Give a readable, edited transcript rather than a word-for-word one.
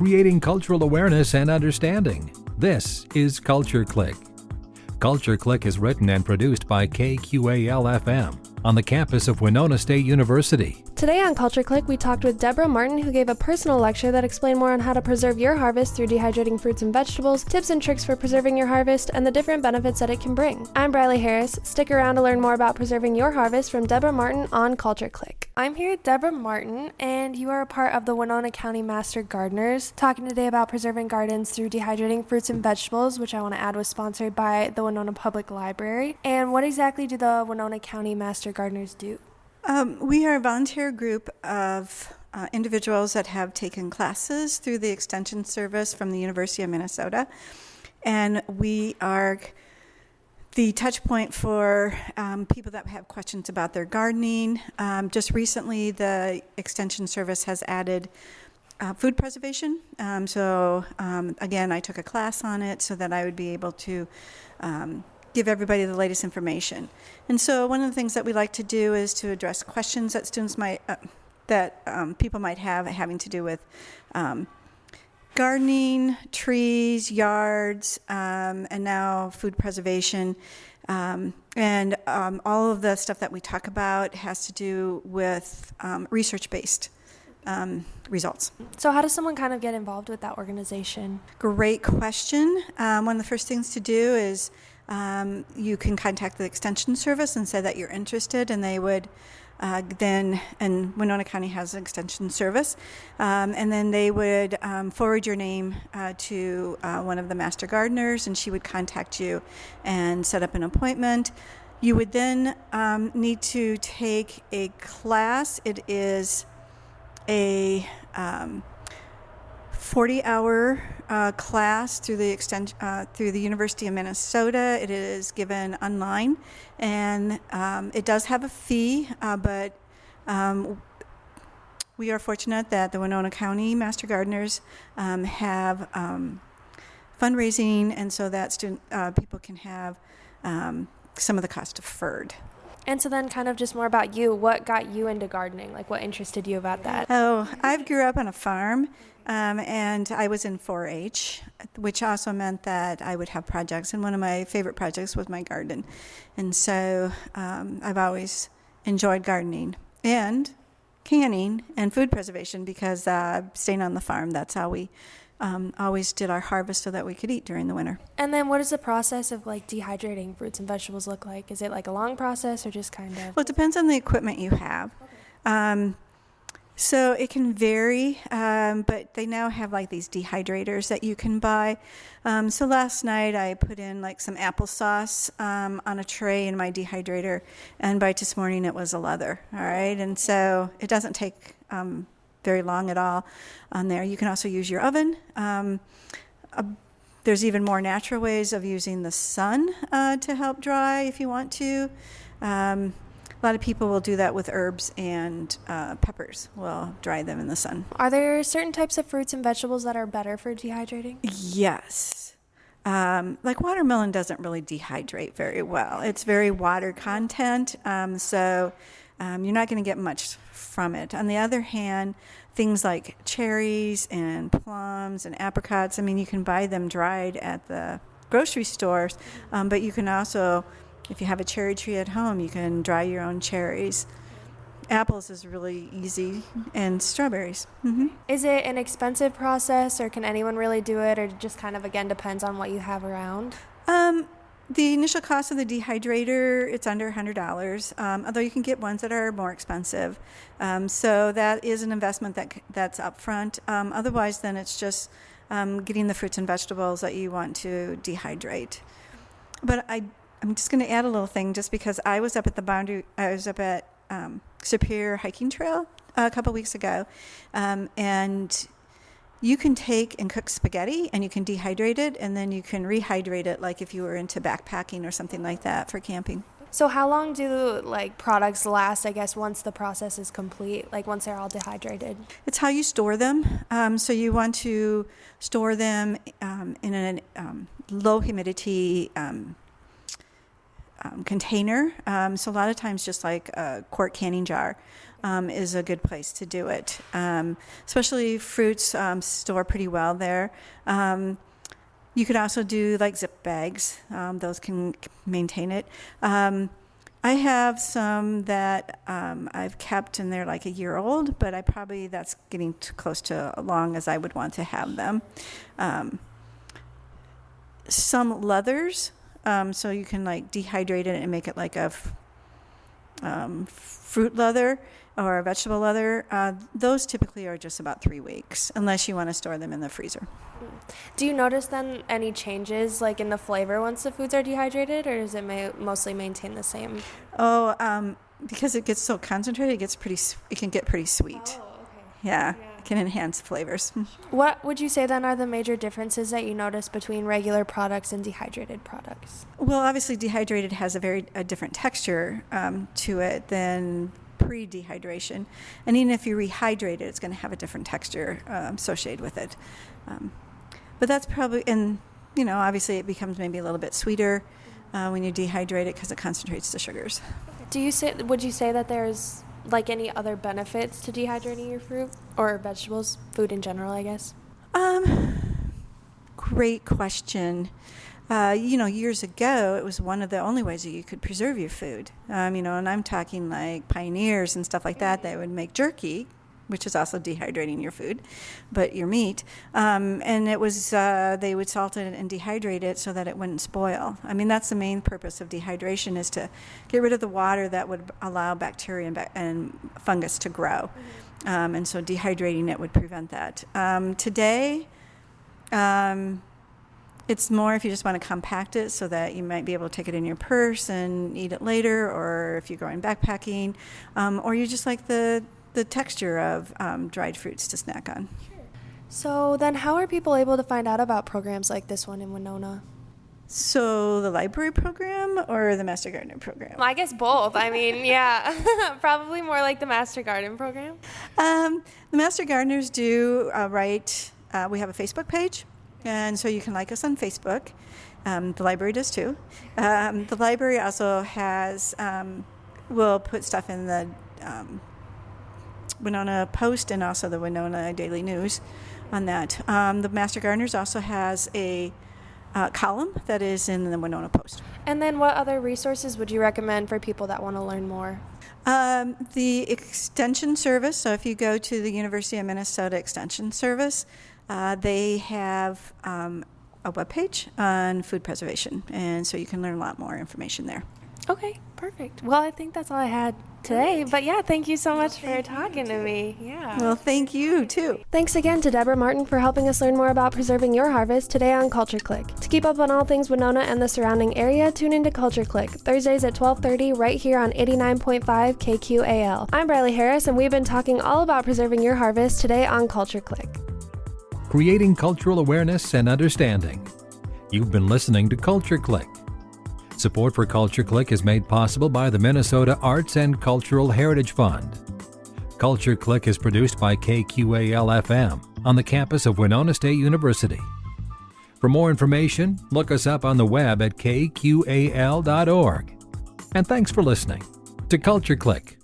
creating cultural awareness and understanding. This is Culture Clique. Culture Clique is written and produced by KQAL FM on the campus of Winona State University. Today on Culture Clique, we talked with Debra Martin, who gave a personal lecture that explained more on how to preserve your harvest through dehydrating fruits and vegetables, tips and tricks for preserving your harvest, and the different benefits that it can bring. I'm Brylee Harris. Stick around to learn more about preserving your harvest from Debra Martin on Culture Clique. I'm here with Debra Martin, and you are a part of the Winona County Master Gardeners, talking today about preserving gardens through dehydrating fruits and vegetables, which I want to add was sponsored by the Winona Public Library. And what exactly do the Winona County Master Gardeners do? We are a volunteer group of individuals that have taken classes through the Extension Service from the University of Minnesota, and we are the touch point for people that have questions about their gardening. Just recently, the Extension Service has added food preservation. Again, I took a class on it so that I would be able to give everybody the latest information. And so one of the things that we like to do is to address questions that students might, people might have having to do with gardening, trees, yards, and now food preservation. All of the stuff that we talk about has to do with research-based results. So how does someone kind of get involved with that organization? Great question. One of the first things to do is you can contact the Extension Service and say that you're interested, and they would and Winona County has an Extension Service, and then they would forward your name to one of the Master Gardeners, and she would contact you and set up an appointment. You would then need to take a class. It is a 40-hour class through the University of Minnesota. It is given online, and it does have a fee, but we are fortunate that the Winona County Master Gardeners have fundraising, and so that people can have some of the cost deferred. And so then kind of just more about you. What got you into gardening? Like, what interested you about that? Oh, I grew up on a farm, and I was in 4-H, which also meant that I would have projects. And one of my favorite projects was my garden. And so I've always enjoyed gardening and canning and food preservation because staying on the farm, that's how we always did our harvest so that we could eat during the winter. And then what does the process of like dehydrating fruits and vegetables look like? Is it like a long process or just kind of? Well, it depends on the equipment you have. Okay. So it can vary, but they now have like these dehydrators that you can buy. So last night I put in like some applesauce on a tray in my dehydrator, and by this morning it was a leather. All right, and so it doesn't take very long at all on there. You can also use your oven. There's even more natural ways of using the sun to help dry if you want to. A lot of people will do that with herbs and peppers. We'll dry them in the sun. Are there certain types of fruits and vegetables that are better for dehydrating? Yes. Like watermelon doesn't really dehydrate very well. It's very water content, so you're not going to get much from it. On the other hand, things like cherries and plums and apricots, I mean, you can buy them dried at the grocery stores, but you can also, if you have a cherry tree at home, you can dry your own cherries. Apples is really easy, and strawberries. Mm-hmm. Is it an expensive process, or can anyone really do it, or just kind of, again, depends on what you have around? The initial cost of the dehydrator, it's under $100, although you can get ones that are more expensive. So that is an investment that's upfront. Otherwise, then it's just getting the fruits and vegetables that you want to dehydrate. But I'm just going to add a little thing, just because I was up at Superior Hiking Trail a couple weeks ago, and you can take and cook spaghetti, and you can dehydrate it, and then you can rehydrate it, like if you were into backpacking or something like that for camping. So how long do like products last, I guess, once the process is complete, like once they're all dehydrated? It's how you store them. So you want to store them in a low humidity container. So a lot of times just like a quart canning jar is a good place to do it. Especially fruits store pretty well there. You could also do like zip bags. Those can maintain it. I have some that I've kept and they're like a year old, but that's getting too close to long as I would want to have them. Some leathers, so you can like dehydrate it and make it like a fruit leather or a vegetable leather. Those typically are just about 3 weeks, unless you want to store them in the freezer. Do you notice then any changes like in the flavor once the foods are dehydrated, or does it mostly maintain the same? Because it gets so concentrated, it can get pretty sweet. Oh, okay. Yeah, it can enhance flavors. What would you say then are the major differences that you notice between regular products and dehydrated products? Well, obviously dehydrated has a different texture to it than pre-dehydration. And even if you rehydrate it, it's going to have a different texture associated with it. But that's probably, and obviously it becomes maybe a little bit sweeter when you dehydrate it because it concentrates the sugars. Would you say that there's like any other benefits to dehydrating your fruit or vegetables, food in general, I guess? Great question. Years ago, it was one of the only ways that you could preserve your food. And I'm talking like pioneers and stuff like that would make jerky, which is also dehydrating your food, but your meat. And it was, they would salt it and dehydrate it so that it wouldn't spoil. That's the main purpose of dehydration, is to get rid of the water that would allow bacteria and fungus to grow. And so dehydrating it would prevent that. Today, it's more if you just want to compact it so that you might be able to take it in your purse and eat it later, or if you're going backpacking, or you just like the texture of dried fruits to snack on. Sure. So then how are people able to find out about programs like this one in Winona? So the library program or the Master Gardener program? I guess both. Yeah, probably more like the Master Garden program. The Master Gardeners do write, we have a Facebook page, and so you can like us on Facebook. The library does too. The library also has, will put stuff in the Winona Post and also the Winona Daily News on that. The Master Gardeners also has a column that is in the Winona Post. And then what other resources would you recommend for people that want to learn more? The Extension Service, so if you go to the University of Minnesota Extension Service, they have a webpage on food preservation, and so you can learn a lot more information there. Okay, perfect. Well, I think that's all I had today. But yeah, thank you so much for talking to me. Yeah. Well, thank you too. Thanks again to Debra Martin for helping us learn more about preserving your harvest today on Culture Clique. To keep up on all things Winona and the surrounding area, tune into Culture Clique Thursdays at 12:30 right here on 89.5 KQAL. I'm Brylee Harris, and we've been talking all about preserving your harvest today on Culture Clique. Creating cultural awareness and understanding. You've been listening to Culture Clique. Support for Culture Clique is made possible by the Minnesota Arts and Cultural Heritage Fund. Culture Clique is produced by KQAL-FM on the campus of Winona State University. For more information, look us up on the web at kqal.org. And thanks for listening to Culture Clique.